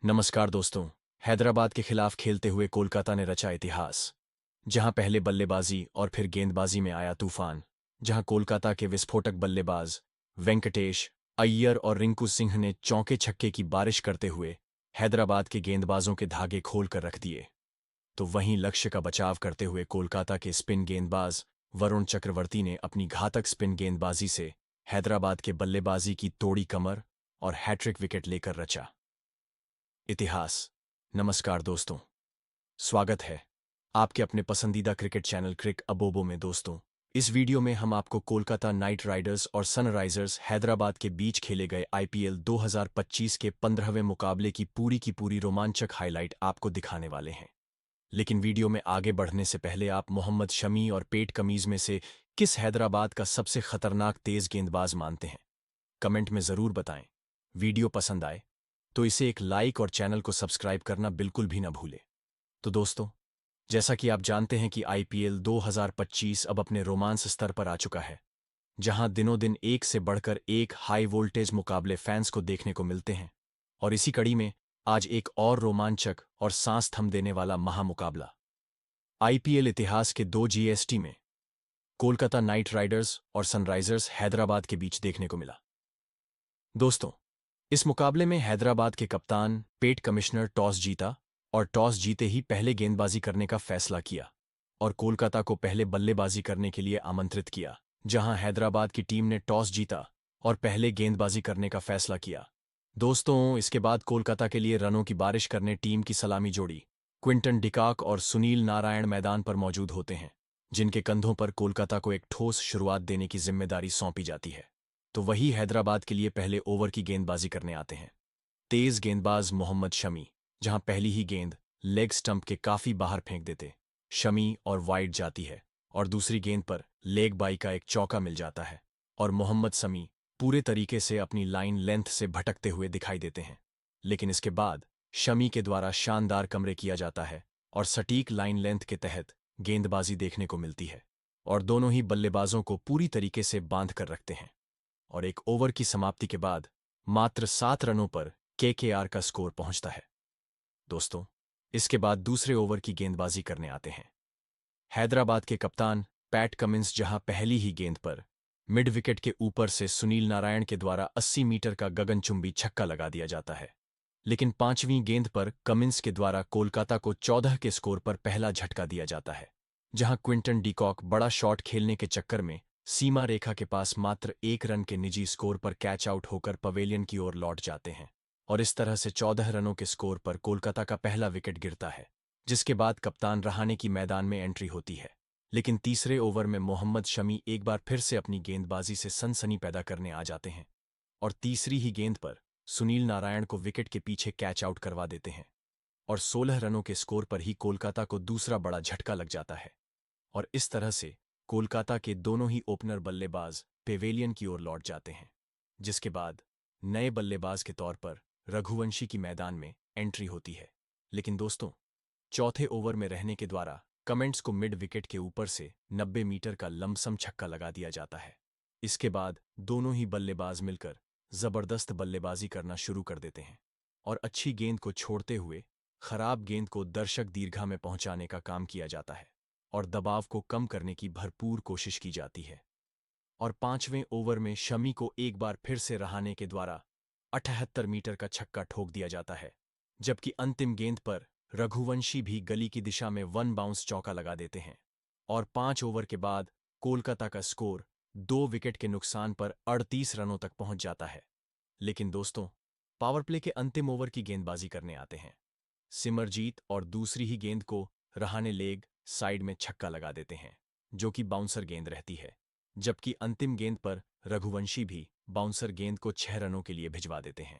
नमस्कार दोस्तों। हैदराबाद के खिलाफ खेलते हुए कोलकाता ने रचा इतिहास। जहां पहले बल्लेबाजी और फिर गेंदबाजी में आया तूफान। जहां कोलकाता के विस्फोटक बल्लेबाज वेंकटेश अय्यर और रिंकू सिंह ने चौके छक्के की बारिश करते हुए हैदराबाद के गेंदबाजों के धागे खोल कर रख दिए, तो वहीं लक्ष्य का बचाव करते हुए कोलकाता के स्पिन गेंदबाज वरुण चक्रवर्ती ने अपनी घातक स्पिन गेंदबाजी से हैदराबाद के बल्लेबाजी की तोड़ी कमर और हैट्रिक विकेट लेकर रचा इतिहास। नमस्कार दोस्तों, स्वागत है आपके अपने पसंदीदा क्रिकेट चैनल क्रिक अबोबो में। दोस्तों, इस वीडियो में हम आपको कोलकाता नाइट राइडर्स और सनराइजर्स हैदराबाद के बीच खेले गए आईपीएल 2025 के 15वें मुकाबले की पूरी रोमांचक हाइलाइट आपको दिखाने वाले हैं। लेकिन वीडियो में आगे बढ़ने से पहले आप मोहम्मद शमी और पेट कमीज में से किस हैदराबाद का सबसे खतरनाक तेज गेंदबाज मानते हैं? कमेंट में जरूर बताएं। वीडियो पसंद आए तो इसे एक लाइक और चैनल को सब्सक्राइब करना बिल्कुल भी ना भूलें। तो दोस्तों, जैसा कि आप जानते हैं कि आईपीएल 2025 अब अपने रोमांस स्तर पर आ चुका है, जहां दिनों दिन एक से बढ़कर एक हाई वोल्टेज मुकाबले फैंस को देखने को मिलते हैं। और इसी कड़ी में आज एक और रोमांचक और सांस थम देने वाला महामुकाबला आईपीएल इतिहास के दो जीएसटी में कोलकाता नाइट राइडर्स और सनराइजर्स हैदराबाद के बीच देखने को मिला। दोस्तों, इस मुकाबले में हैदराबाद के कप्तान पेट कमिश्नर टॉस जीता और टॉस जीते ही पहले गेंदबाजी करने का फैसला किया और कोलकाता को पहले बल्लेबाजी करने के लिए आमंत्रित किया। जहां हैदराबाद की टीम ने टॉस जीता और पहले गेंदबाजी करने का फैसला किया। दोस्तों, इसके बाद कोलकाता के लिए रनों की बारिश करने टीम की सलामी जोड़ी क्विंटन डिकॉक और सुनील नारायण मैदान पर मौजूद होते हैं, जिनके कंधों पर कोलकाता को एक ठोस शुरुआत देने की जिम्मेदारी सौंपी जाती है। तो वही हैदराबाद के लिए पहले ओवर की गेंदबाजी करने आते हैं तेज गेंदबाज मोहम्मद शमी। जहां पहली ही गेंद लेग स्टंप के काफी बाहर फेंक देते शमी और वाइड जाती है और दूसरी गेंद पर लेग बाई का एक चौका मिल जाता है और मोहम्मद शमी पूरे तरीके से अपनी लाइन लेंथ से भटकते हुए दिखाई देते हैं। लेकिन इसके बाद शमी के द्वारा शानदार कमरे किया जाता है और सटीक लाइन लेंथ के तहत गेंदबाजी देखने को मिलती है और दोनों ही बल्लेबाजों को पूरी तरीके से बांध कर रखते हैं। और एक ओवर की समाप्ति के बाद मात्र 7 रनों पर केकेआर का स्कोर पहुंचता है। दोस्तों, इसके बाद दूसरे ओवर की गेंदबाजी करने आते हैं हैदराबाद के कप्तान पैट कमिंस। जहां पहली ही गेंद पर मिड विकेट के ऊपर से सुनील नारायण के द्वारा 80 मीटर का गगनचुंबी छक्का लगा दिया जाता है। लेकिन पांचवीं गेंद पर कमिंस के द्वारा कोलकाता को 14 के स्कोर पर पहला झटका दिया जाता है, जहां क्विंटन डिकॉक बड़ा शॉट खेलने के चक्कर में सीमा रेखा के पास मात्र 1 रन के निजी स्कोर पर कैच आउट होकर पवेलियन की ओर लौट जाते हैं और इस तरह से 14 रनों के स्कोर पर कोलकाता का पहला विकेट गिरता है। जिसके बाद कप्तान रहाणे की मैदान में एंट्री होती है। लेकिन तीसरे ओवर में मोहम्मद शमी एक बार फिर से अपनी गेंदबाजी से सनसनी पैदा करने आ जाते हैं और तीसरी ही गेंद पर सुनील नारायण को विकेट के पीछे कैच आउट करवा देते हैं और 16 रनों के स्कोर पर ही कोलकाता को दूसरा बड़ा झटका लग जाता है और इस तरह से कोलकाता के दोनों ही ओपनर बल्लेबाज पेवेलियन की ओर लौट जाते हैं। जिसके बाद नए बल्लेबाज के तौर पर रघुवंशी की मैदान में एंट्री होती है। लेकिन दोस्तों, चौथे ओवर में रहने के द्वारा कमेंट्स को मिड विकेट के ऊपर से 90 मीटर का लमसम छक्का लगा दिया जाता है। इसके बाद दोनों ही बल्लेबाज मिलकर जबरदस्त बल्लेबाजी करना शुरू कर देते हैं और अच्छी गेंद को छोड़ते हुए खराब गेंद को दर्शक दीर्घा में पहुंचाने का काम किया जाता है और दबाव को कम करने की भरपूर कोशिश की जाती है। और पांचवें ओवर में शमी को एक बार फिर से रहाणे के द्वारा 78 मीटर का छक्का ठोक दिया जाता है, जबकि अंतिम गेंद पर रघुवंशी भी गली की दिशा में 1 बाउंस चौका लगा देते हैं और 5 ओवर के बाद कोलकाता का स्कोर 2 विकेट के नुकसान पर 38 रनों तक पहुंच जाता है। लेकिन दोस्तों, पावर प्ले के अंतिम ओवर की गेंदबाजी करने आते हैं सिमरजीत और दूसरी ही गेंद को रहाणे लेग साइड में छक्का लगा देते हैं, जो कि बाउंसर गेंद रहती है। जबकि अंतिम गेंद पर रघुवंशी भी बाउंसर गेंद को 6 रनों के लिए भिजवा देते हैं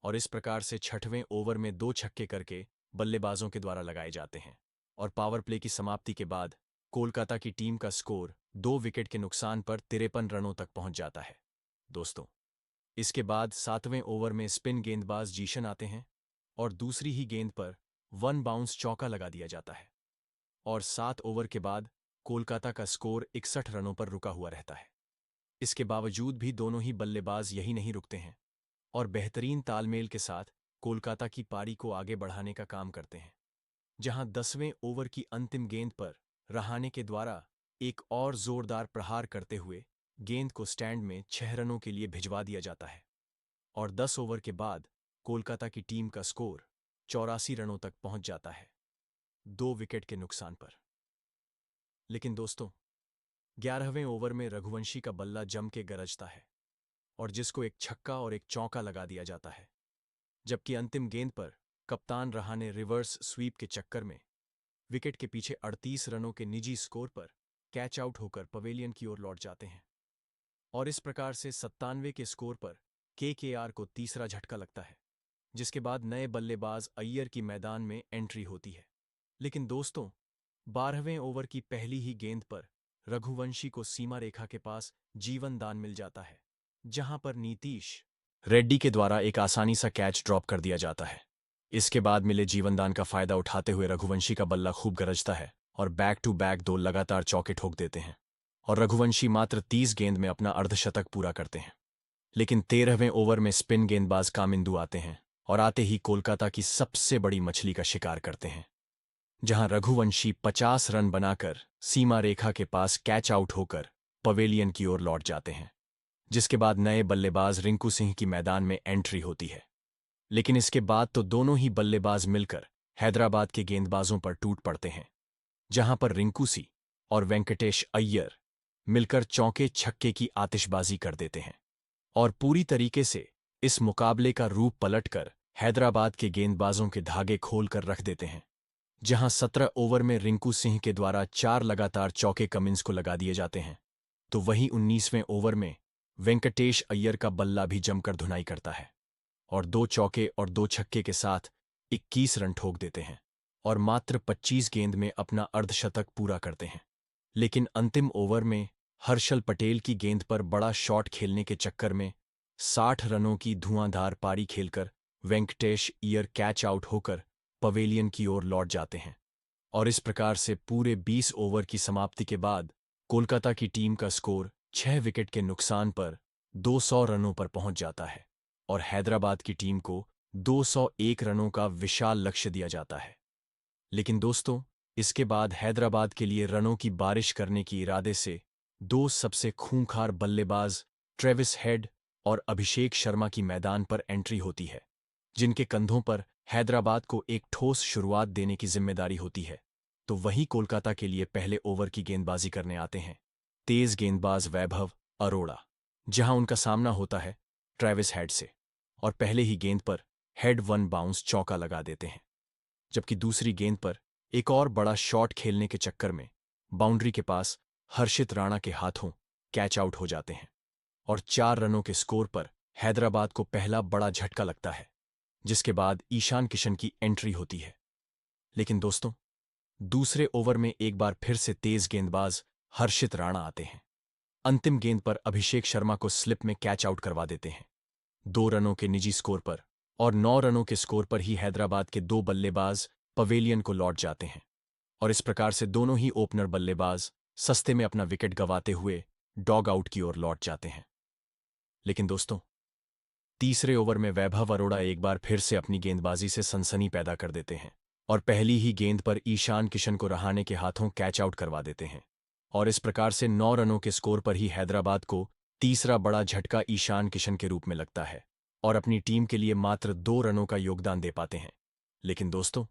और इस प्रकार से छठवें ओवर में 2 छक्के करके बल्लेबाजों के द्वारा लगाए जाते हैं और पावर प्ले की समाप्ति के बाद कोलकाता की टीम का स्कोर 2 विकेट के नुकसान पर 53 रनों तक पहुंच जाता है। दोस्तों, इसके बाद 7वें ओवर में स्पिन गेंदबाज जीशन आते हैं और दूसरी ही गेंद पर 1 बाउंस चौका लगा दिया जाता है और 7 ओवर के बाद कोलकाता का स्कोर 61 रनों पर रुका हुआ रहता है। इसके बावजूद भी दोनों ही बल्लेबाज यही नहीं रुकते हैं और बेहतरीन तालमेल के साथ कोलकाता की पारी को आगे बढ़ाने का काम करते हैं, जहां 10वें ओवर की अंतिम गेंद पर रहाणे के द्वारा एक और जोरदार प्रहार करते हुए गेंद को स्टैंड में 6 रनों के लिए भिजवा दिया जाता है और 10 ओवर के बाद कोलकाता की टीम का स्कोर 84 रनों तक पहुंच जाता है, 2 विकेट के नुकसान पर। लेकिन दोस्तों, 11वें ओवर में रघुवंशी का बल्ला जम के गरजता है और जिसको एक छक्का और एक चौका लगा दिया जाता है, जबकि अंतिम गेंद पर कप्तान रहाणे रिवर्स स्वीप के चक्कर में विकेट के पीछे 38 रनों के निजी स्कोर पर कैच आउट होकर पवेलियन की ओर लौट जाते हैं और इस प्रकार से 97 के स्कोर पर केकेआर को तीसरा झटका लगता है, जिसके बाद नए बल्लेबाज अय्यर की मैदान में एंट्री होती है। लेकिन दोस्तों, 12वें ओवर की पहली ही गेंद पर रघुवंशी को सीमा रेखा के पास जीवन दान मिल जाता है, जहां पर नीतीश रेड्डी के द्वारा एक आसानी सा कैच ड्रॉप कर दिया जाता है। इसके बाद मिले जीवनदान का फायदा उठाते हुए रघुवंशी का बल्ला खूब गरजता है और बैक टू बैक 2 लगातार चौके ठोक देते हैं और रघुवंशी मात्र 30 गेंद में अपना अर्धशतक पूरा करते हैं। लेकिन 13वें ओवर में स्पिन गेंदबाज कामिंदु आते हैं और आते ही कोलकाता की सबसे बड़ी मछली का शिकार करते हैं, जहां रघुवंशी 50 रन बनाकर सीमा रेखा के पास कैच आउट होकर पवेलियन की ओर लौट जाते हैं, जिसके बाद नए बल्लेबाज रिंकू सिंह की मैदान में एंट्री होती है। लेकिन इसके बाद तो दोनों ही बल्लेबाज मिलकर हैदराबाद के गेंदबाजों पर टूट पड़ते हैं, जहां पर रिंकू सिंह और वेंकटेश अय्यर मिलकर चौके छक्के की आतिशबाजी कर देते हैं और पूरी तरीके से इस मुकाबले का रूप पलटकर हैदराबाद के गेंदबाजों के धागे खोलकर रख देते हैं, जहां 17 ओवर में रिंकू सिंह के द्वारा 4 लगातार चौके कमिंस को लगा दिए जाते हैं, तो वहीं 19वें ओवर में वेंकटेश अय्यर का बल्ला भी जमकर धुनाई करता है और 2 चौके और 2 छक्के के साथ 21 रन ठोक देते हैं और मात्र 25 गेंद में अपना अर्धशतक पूरा करते हैं। लेकिन अंतिम ओवर में हर्षल पटेल की गेंद पर बड़ा शॉट खेलने के चक्कर में 60 रनों की धुआंधार पारी खेलकर वेंकटेश अय्यर कैच आउट होकर पवेलियन की ओर लौट जाते हैं और इस प्रकार से पूरे 20 ओवर की समाप्ति के बाद कोलकाता की टीम का स्कोर 6 विकेट के नुकसान पर 200 रनों पर पहुंच जाता है और हैदराबाद की टीम को 201 रनों का विशाल लक्ष्य दिया जाता है। लेकिन दोस्तों, इसके बाद हैदराबाद के लिए रनों की बारिश करने की इरादे से 2 सबसे खूंखार बल्लेबाज ट्रेविस हेड और अभिषेक शर्मा की मैदान पर एंट्री होती है, जिनके कंधों पर हैदराबाद को एक ठोस शुरुआत देने की जिम्मेदारी होती है। तो वहीं कोलकाता के लिए पहले ओवर की गेंदबाजी करने आते हैं तेज गेंदबाज वैभव अरोड़ा, जहां उनका सामना होता है ट्रेविस हेड से और पहले ही गेंद पर हेड 1 बाउंस चौका लगा देते हैं, जबकि दूसरी गेंद पर एक और बड़ा शॉट खेलने के चक्कर में बाउंड्री के पास हर्षित राणा के हाथों कैच आउट हो जाते हैं और 4 रनों के स्कोर पर हैदराबाद को पहला बड़ा झटका लगता है, जिसके बाद ईशान किशन की एंट्री होती है। लेकिन दोस्तों, दूसरे ओवर में एक बार फिर से तेज गेंदबाज हर्षित राणा आते हैं। अंतिम गेंद पर अभिषेक शर्मा को स्लिप में कैच आउट करवा देते हैं 2 रनों के निजी स्कोर पर और 9 रनों के स्कोर पर ही हैदराबाद के 2 बल्लेबाज पवेलियन को लौट जाते हैं और इस प्रकार से दोनों ही ओपनर बल्लेबाज सस्ते में अपना विकेट गंवाते हुए डॉग आउट की ओर लौट जाते हैं। लेकिन दोस्तों, तीसरे ओवर में वैभव अरोड़ा एक बार फिर से अपनी गेंदबाजी से सनसनी पैदा कर देते हैं और पहली ही गेंद पर ईशान किशन को रहाणे के हाथों कैच आउट करवा देते हैं और इस प्रकार से 9 रनों के स्कोर पर ही हैदराबाद को तीसरा बड़ा झटका ईशान किशन के रूप में लगता है और अपनी टीम के लिए मात्र 2 रनों का योगदान दे पाते हैं। लेकिन दोस्तों,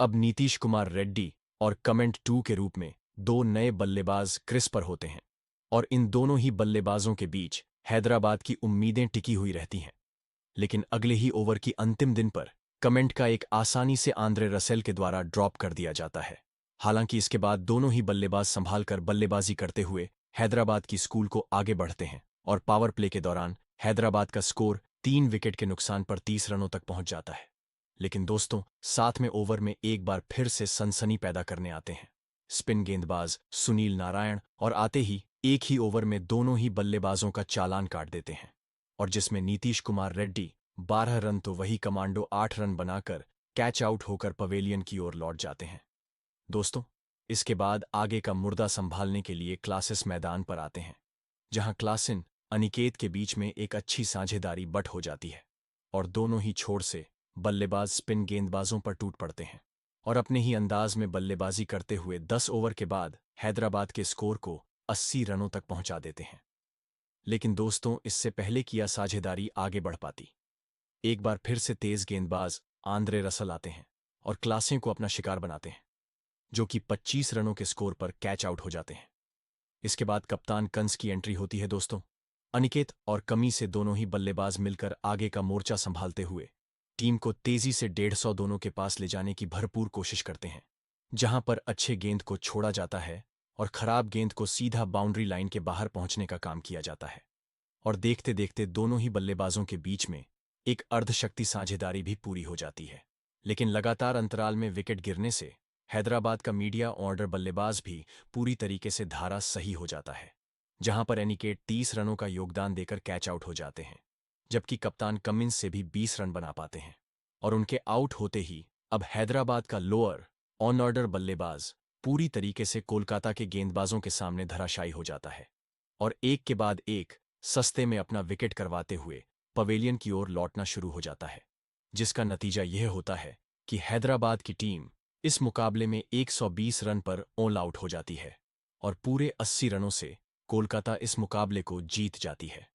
अब नीतीश कुमार रेड्डी और कमेंट 2 के रूप में 2 नए बल्लेबाज क्रीज पर होते हैं और इन दोनों ही बल्लेबाजों के बीच हैदराबाद की उम्मीदें टिकी हुई रहती हैं। लेकिन अगले ही ओवर की अंतिम दिन पर कमेंट का एक आसानी से आंद्रे रसेल के द्वारा ड्रॉप कर दिया जाता है। हालांकि इसके बाद दोनों ही बल्लेबाज संभालकर बल्लेबाजी करते हुए हैदराबाद की स्कूल को आगे बढ़ते हैं और पावर प्ले के दौरान हैदराबाद का स्कोर 3 विकेट के नुकसान पर 30 रनों तक पहुंच जाता है। लेकिन दोस्तों, 7वें ओवर में एक बार फिर से सनसनी पैदा करने आते हैं स्पिन गेंदबाज सुनील नारायण और आते ही एक ही ओवर में दोनों ही बल्लेबाजों का चालान काट देते हैं और जिसमें नीतीश कुमार रेड्डी 12 रन तो वही कमांडो 8 रन बनाकर कैच आउट होकर पवेलियन की ओर लौट जाते हैं। दोस्तों, इसके बाद आगे का मुर्दा संभालने के लिए क्लासिस मैदान पर आते हैं, जहां क्लासिन अनिकेत के बीच में एक अच्छी साझेदारी बट हो जाती है और दोनों ही छोर से बल्लेबाज स्पिन गेंदबाजों पर टूट पड़ते हैं और अपने ही अंदाज में बल्लेबाजी करते हुए 10 ओवर के बाद हैदराबाद के स्कोर को 80 रनों तक पहुंचा देते हैं। लेकिन दोस्तों, इससे पहले किया साझेदारी आगे बढ़ पाती। एक बार फिर से तेज गेंदबाज आंद्रे रसल आते हैं और क्लासे को अपना शिकार बनाते हैं, जो कि 25 रनों के स्कोर पर कैच आउट हो जाते हैं। इसके बाद कप्तान कंस की एंट्री होती है दोस्तों। अनिकेत और कमी से दोनों ही बल्लेबाज मिलकर आगे का मोर्चा संभालते हुए टीम को तेजी से 150 दोनों के पास ले जाने की भरपूर कोशिश करते हैं, जहां पर अच्छे गेंद को छोड़ा जाता है और खराब गेंद को सीधा बाउंड्री लाइन के बाहर पहुंचने का काम किया जाता है। और देखते देखते दोनों ही बल्लेबाजों के बीच में एक अर्धशक्ति साझेदारी भी पूरी हो जाती है। लेकिन लगातार अंतराल में विकेट गिरने से हैदराबाद का मीडिया ऑर्डर बल्लेबाज भी पूरी तरीके से धारा सही हो जाता है, जहां पर एनिकेट 30 रनों का योगदान देकर कैच आउट हो जाते हैं, जबकि कप्तान कमिंस से भी 20 रन बना पाते हैं। और उनके आउट होते ही अब हैदराबाद का लोअर ऑन ऑर्डर बल्लेबाज पूरी तरीके से कोलकाता के गेंदबाजों के सामने धराशायी हो जाता है और एक के बाद एक सस्ते में अपना विकेट करवाते हुए पवेलियन की ओर लौटना शुरू हो जाता है, जिसका नतीजा यह होता है कि हैदराबाद की टीम इस मुकाबले में 120 रन पर ऑल आउट हो जाती है और पूरे 80 रनों से कोलकाता इस मुकाबले को जीत जाती है।